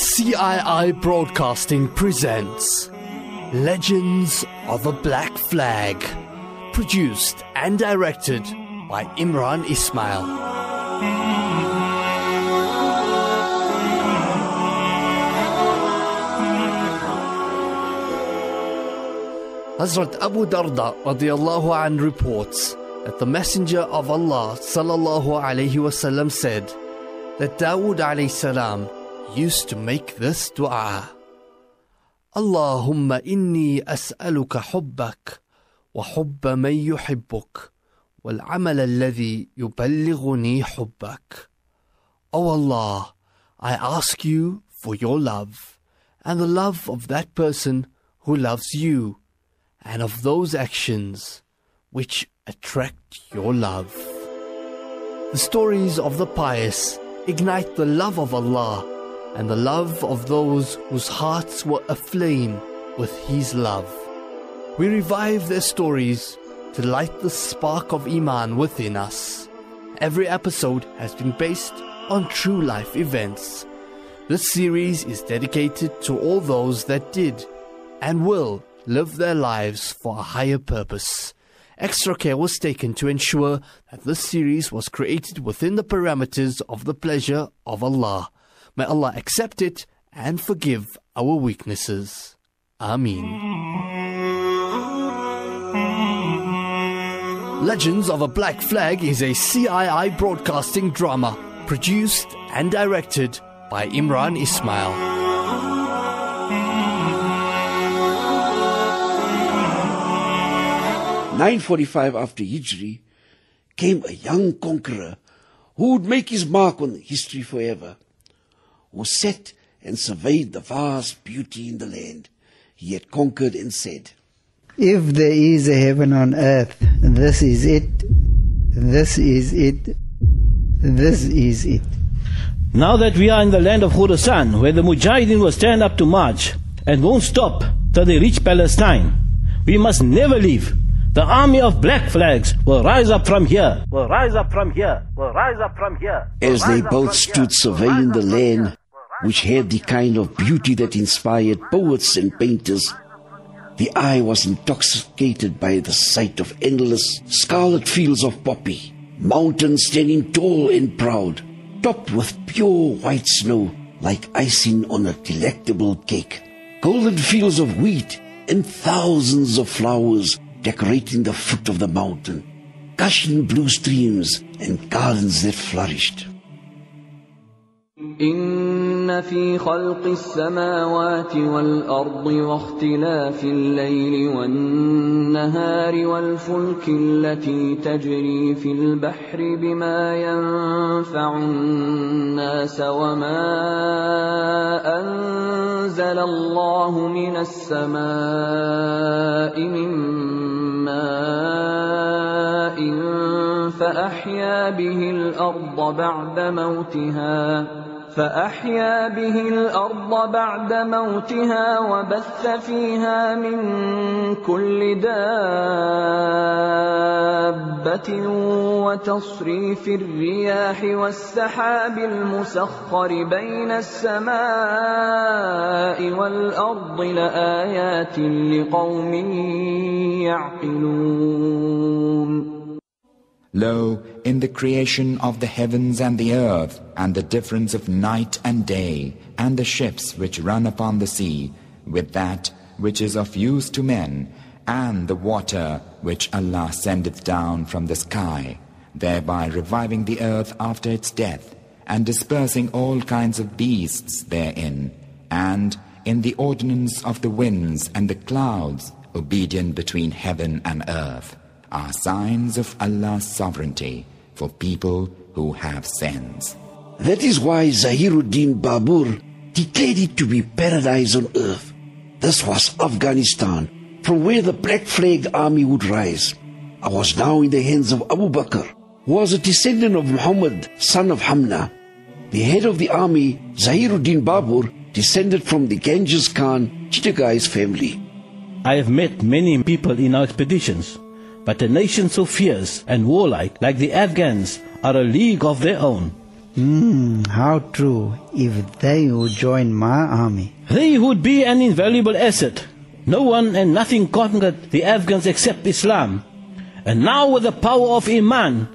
CII Broadcasting presents Legends of a Black Flag, produced and directed by Imran Ismail. Hazrat Abu Darda radiyallahu an reports that the Messenger of Allah sallallahu alayhi wasallam said that Dawood alayhi salam used to make this dua: Allahumma inni as'aluka hubbak wa hubba man yuhibbuk wal amal alladhi yuballighuni hubbak. O Allah, I ask you for your love and the love of that person who loves you, and of those actions which attract your love. The stories of the pious ignite the love of Allah and the love of those whose hearts were aflame with His love. We revive their stories to light the spark of Iman within us. Every episode has been based on true life events. This series is dedicated to all those that did and will live their lives for a higher purpose. Extra care was taken to ensure that this series was created within the parameters of the pleasure of Allah. May Allah accept it and forgive our weaknesses. Ameen. Legends of a Black Flag is a CII broadcasting drama produced and directed by Imran Ismail. 945 after Hijri came a young conqueror who would make his mark on history forever, who sat and surveyed the vast beauty in the land he had conquered and said, If there is a heaven on earth, this is it, this is it, this is it. Now that we are in the land of Khorasan, where the Mujahideen will stand up to march and won't stop till they reach Palestine, we must never leave. The army of black flags will rise up from here, will rise up from here, will rise up from here. As they both stood surveying the land, which had the kind of beauty that inspired poets and painters, the eye was intoxicated by the sight of endless scarlet fields of poppy, mountains standing tall and proud, topped with pure white snow like icing on a delectable cake, golden fields of wheat and thousands of flowers decorating the foot of the mountain, gushing blue streams and gardens that flourished. إن في خلق السماوات والأرض واختلاف الليل والنهار والفلك التي تجري في البحر بما ينفع الناس وما أنزل الله من السماء من ماء فأحيا به الأرض بعد موتها وبث فيها من كل دابة وتصريف الرياح والسحاب المسخر بين السماء والأرض لآيات لقوم يعقلون. Lo, in the creation of the heavens and the earth, and the difference of night and day, and the ships which run upon the sea, with that which is of use to men, and the water which Allah sendeth down from the sky, thereby reviving the earth after its death, and dispersing all kinds of beasts therein, and in the ordinance of the winds and the clouds, obedient between heaven and earth, are signs of Allah's sovereignty for people who have sense. That is why Zahiruddin Babur declared it to be paradise on earth. This was Afghanistan, from where the Black Flag army would rise. I was now in the hands of Abu Bakr, who was a descendant of Muhammad, son of Hamna. The head of the army, Zahiruddin Babur, descended from the Genghis Khan, Chittagai's family. I have met many people in our expeditions, but a nation so fierce and warlike like the Afghans are a league of their own. How true, if they would join my army. They would be an invaluable asset. No one and nothing conquered the Afghans except Islam. And now with the power of Iman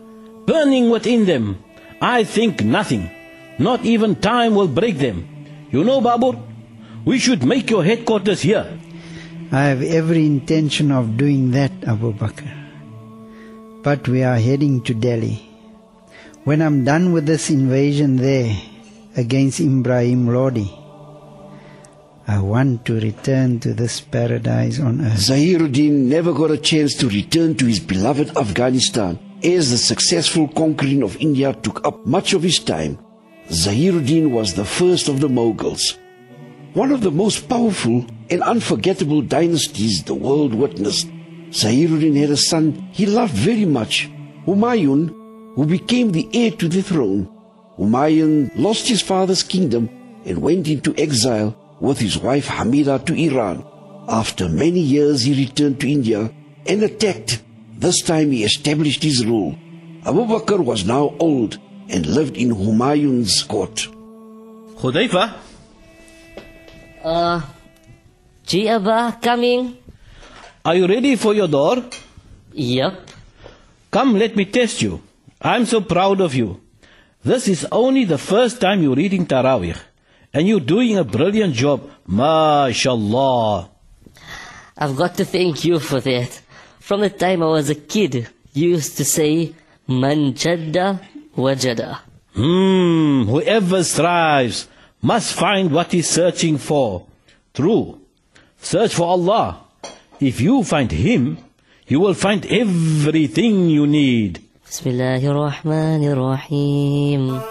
burning within them, I think nothing, not even time, will break them. You know, Babur, we should make your headquarters here. I have every intention of doing that, Abu Bakr. But we are heading to Delhi. When I'm done with this invasion there against Ibrahim Lodi, I want to return to this paradise on earth. Zahiruddin never got a chance to return to his beloved Afghanistan, as the successful conquering of India took up much of his time. Zahiruddin was the first of the Mughals, one of the most powerful and unforgettable dynasties the world witnessed. Zahiruddin had a son he loved very much, Humayun, who became the heir to the throne. Humayun lost his father's kingdom and went into exile with his wife Hamida to Iran. After many years he returned to India and attacked. This time he established his rule. Abu Bakr was now old and lived in Humayun's court. Hudayfa? Ji Abba, coming. Are you ready for your door? Yep. Come, let me test you. I'm so proud of you. This is only the first time you're reading Taraweeh, and you're doing a brilliant job. MashaAllah. I've got to thank you for that. From the time I was a kid, you used to say, Man jadda wajada. Whoever strives must find what he's searching for. True. Search for Allah. If you find Him, you will find everything you need. Bismillahirrahmanirrahim.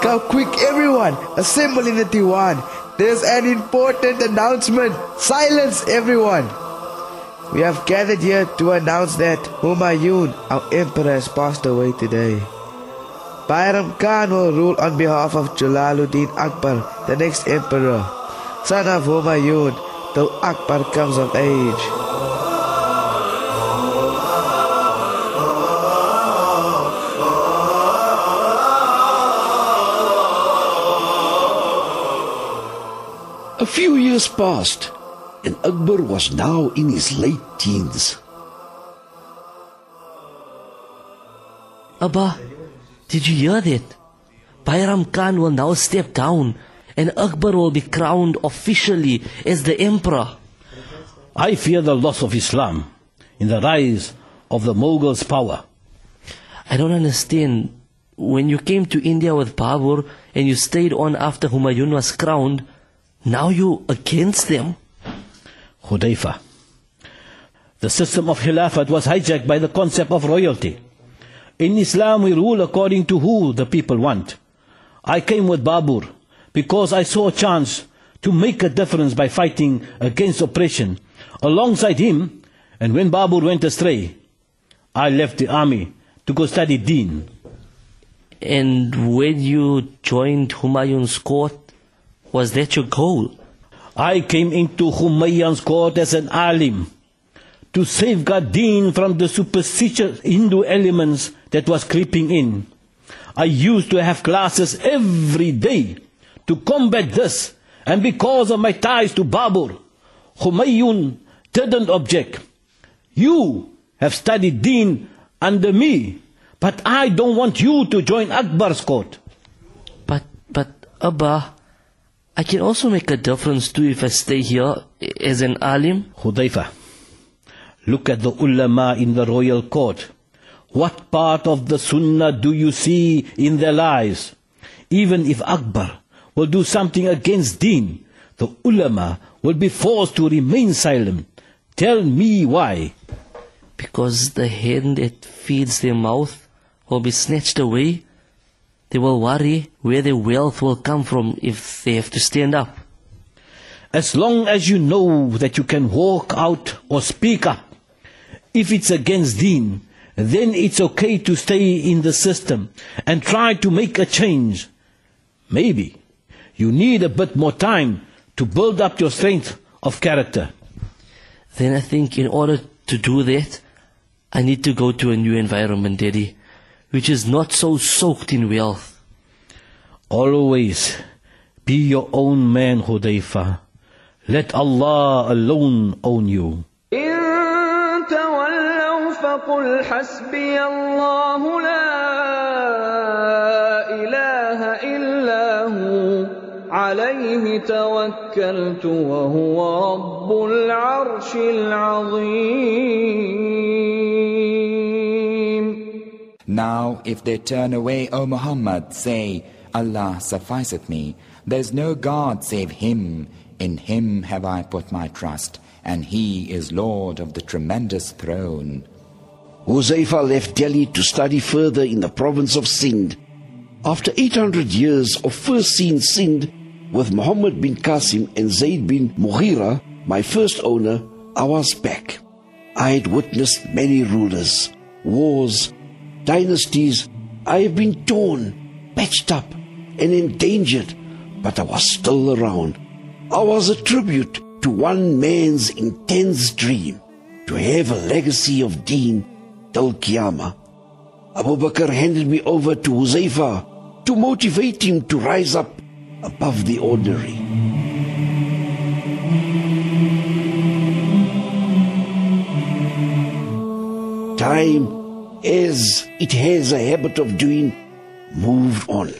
Come quick, everyone. Assemble in the Diwan. There's an important announcement. Silence, everyone. We have gathered here to announce that Humayun, our emperor, has passed away today. Bayram Khan will rule on behalf of Jalaluddin Akbar, the next emperor, son of Humayun, till Akbar comes of age. A few years passed, and Akbar was now in his late teens. Abba, did you hear that? Bayram Khan will now step down, and Akbar will be crowned officially as the emperor. I fear the loss of Islam in the rise of the Mughals' power. I don't understand. When you came to India with Babur and you stayed on after Humayun was crowned, now you against them? Hudayfa, the system of Khilafat was hijacked by the concept of royalty. In Islam we rule according to who the people want. I came with Babur because I saw a chance to make a difference by fighting against oppression alongside him, and when Babur went astray, I left the army to go study Deen. And when you joined Humayun's court, was that your goal? I came into Humayun's court as an alim to safeguard Deen from the superstitious Hindu elements that was creeping in. I used to have classes every day to combat this, and because of my ties to Babur, Humayun didn't object. You have studied Deen under me, but I don't want you to join Akbar's court. But Abba, I can also make a difference too if I stay here as an alim. Hudayfa, look at the ulama in the royal court. What part of the sunnah do you see in their lives? Even if Akbar will do something against Deen, the ulama will be forced to remain silent. Tell me why. Because the hand that feeds their mouth will be snatched away. They will worry where their wealth will come from if they have to stand up. As long as you know that you can walk out or speak up, if it's against Deen, then it's okay to stay in the system and try to make a change. Maybe you need a bit more time to build up your strength of character. Then I think in order To do that, I need to go to a new environment, Daddy, which is not so soaked in wealth. Always be your own man, Hudayfa. Let Allah alone own you. إن تولوا فقل حسبي الله لا إله إلا هو عليه توكلت وهو رب العرش العظيم. Now, if they turn away, O Muhammad, say, Allah sufficeth me. There is no God save Him. In Him have I put my trust, and He is Lord of the tremendous throne. Huzaifa left Delhi to study further in the province of Sindh. After 800 years of first seen Sindh, with Muhammad bin Qasim and Zayd bin Mughira, my first owner, I was back. I had witnessed many rulers, wars, dynasties. I have been torn, patched up, and endangered, but I was still around. I was a tribute to one man's intense dream, to have a legacy of deen till Qiyamah. Abu Bakr handed me over to Huzaifa to motivate him to rise up above the ordinary. Time, as it has a habit of doing, moved on.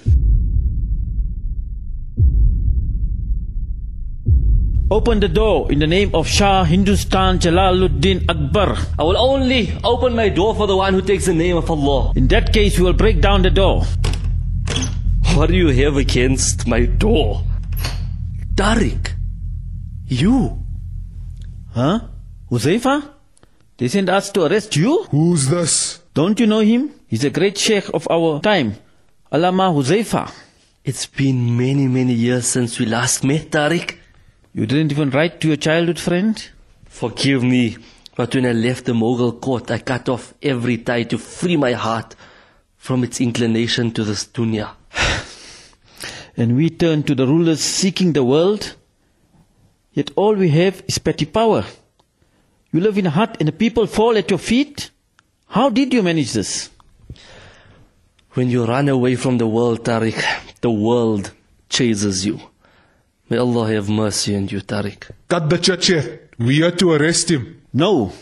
Open the door in the name of Shah Hindustan Jalaluddin Akbar. I will only open my door for the one who takes the name of Allah. In that case, we will break down the door. What do you have against my door? Tariq, you? Huh? Huzaifa? They sent us to arrest you? Who's this? Don't you know him? He's a great sheikh of our time. Allama Huzaifa. It's been many, many years since we last met, Tariq. You didn't even write to your childhood friend? Forgive me, but when I left the Mughal court, I cut off every tie to free my heart from its inclination to this dunya. And we turn to the rulers seeking the world, yet all we have is petty power. You live in a hut and the people fall at your feet? How did you manage this? When you run away from the world, Tariq, the world chases you. May Allah have mercy on you, Tariq. Cut the church here. We are to arrest him. No,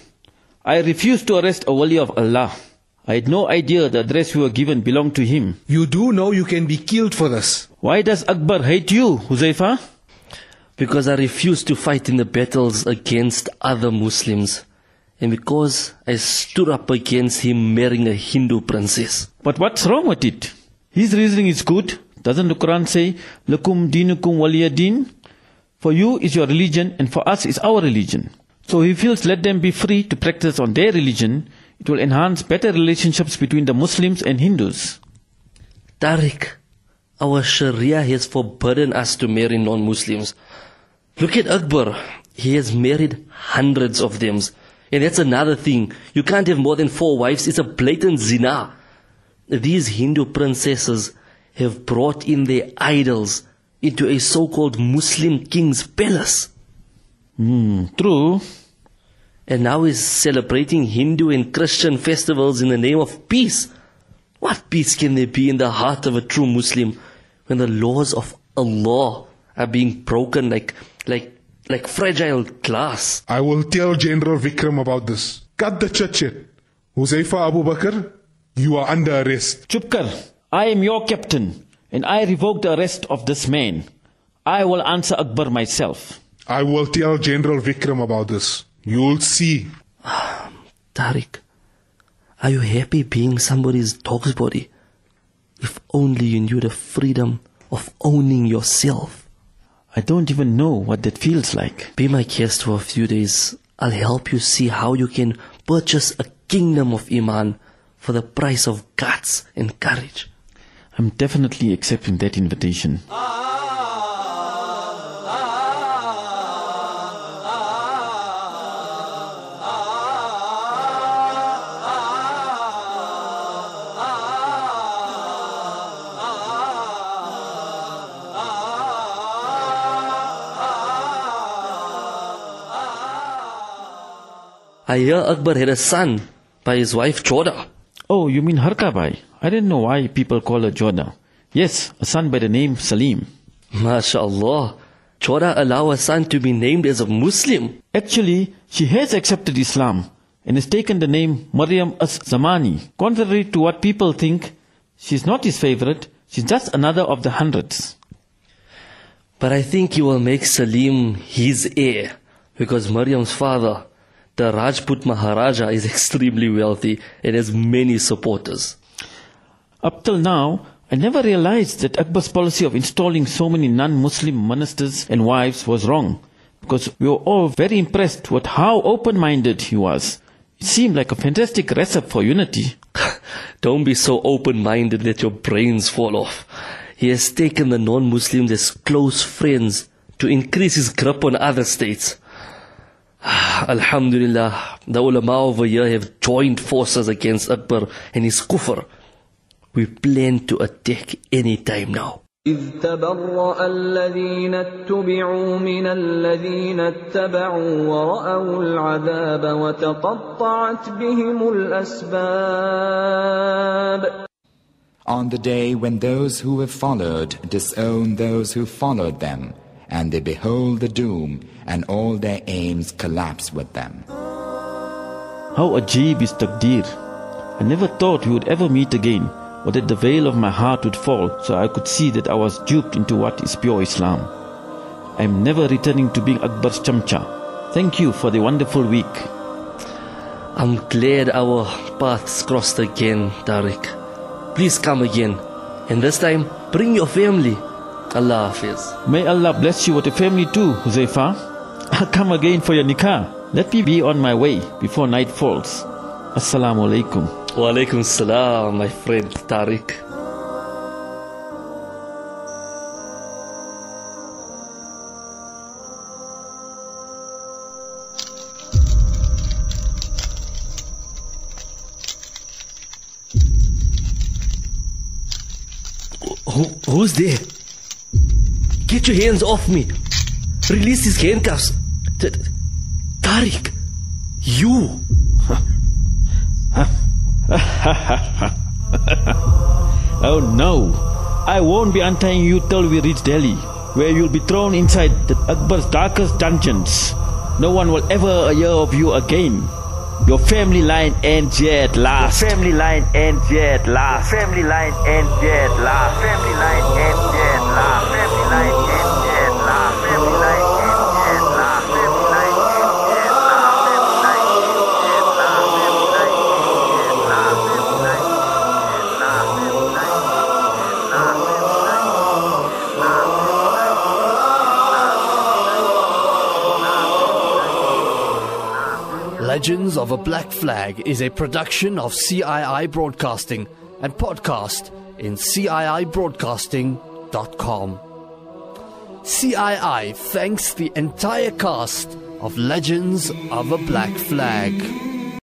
I refuse to arrest a wali of Allah. I had no idea the address we were given belonged to him. You do know you can be killed for this. Why does Akbar hate you, Huzaifa? Because I refuse to fight in the battles against other Muslims. And because I stood up against him marrying a Hindu princess. But what's wrong with it? His reasoning is good. Doesn't the Quran say, Lakum dinukum waliya din? For you is your religion and for us is our religion. So he feels let them be free to practice on their religion. It will enhance better relationships between the Muslims and Hindus. Tariq, our Sharia has forbidden us to marry non-Muslims. Look at Akbar. He has married hundreds of them. And that's another thing. You can't have more than 4 wives. It's a blatant zina. These Hindu princesses have brought in their idols into a so-called Muslim king's palace. True. And now is celebrating Hindu and Christian festivals in the name of peace. What peace can there be in the heart of a true Muslim when the laws of Allah are being broken like fragile glass? I will tell General Vikram about this. Cut the church here. Huzaifa Abu Bakr, you are under arrest. Chupkar, I am your captain and I revoke the arrest of this man. I will answer Akbar myself. I will tell General Vikram about this. You'll see. Tariq, are you happy being somebody's dog's body? If only you knew the freedom of owning yourself. I don't even know what that feels like. Be my guest for a few days. I'll help you see how you can purchase a kingdom of Iman for the price of guts and courage. I'm definitely accepting that invitation. I hear Akbar had a son by his wife Joda. Oh, you mean Harkabai? I didn't know why people call her Joda. Yes, a son by the name Salim. MashaAllah. Joda allow her son to be named as a Muslim. Actually, she has accepted Islam and has taken the name Maryam as-Zamani. Contrary to what people think, she's not his favorite. She's just another of the hundreds. But I think he will make Salim his heir, because Maryam's father, the Rajput Maharaja, is extremely wealthy and has many supporters. Up till now, I never realized that Akbar's policy of installing so many non-Muslim ministers and wives was wrong, because we were all very impressed with how open-minded he was. It seemed like a fantastic recipe for unity. Don't be so open-minded that your brains fall off. He has taken the non-Muslims as close friends to increase his grip on other states. Alhamdulillah, the ulama over here have joined forces against Akbar and his kufr. We plan to attack any time now. إذ تبرأ الذين اتبعوا من الذين اتبعوا ورأوا العذاب وتقطعت بهم الأسباب. On the day when those who have followed disown those who followed them, and they behold the doom, and all their aims collapse with them. How ajib is Taqdeer. I never thought we would ever meet again, or that the veil of my heart would fall so I could see that I was duped into what is pure Islam. I am never returning to being Akbar's chamcha. Thank you for the wonderful week. I'm glad our paths crossed again, Tariq. Please come again, and this time bring your family. Allah Hafiz. May Allah bless you with a family too, Huzaifa. I'll come again for your nikah. Let me be on my way before night falls. Assalamu alaikum. Wa alaikum salam, my friend Tariq. Who's there? Get your hands off me. Release his handcuffs. Tariq, you. Oh no, I won't be untying you till we reach Delhi, where you'll be thrown inside the Akbar's darkest dungeons. No one will ever hear of you again. Your family line ends here at last. Your family line ends here at last. Family line ends here at last. Family line ends here at last. Family line ends here at last. Family line ends here at last. Family line ends here at Legends of a Black Flag is a production of CII Broadcasting and podcast in CIIBroadcasting.com. CII thanks the entire cast of Legends of a Black Flag.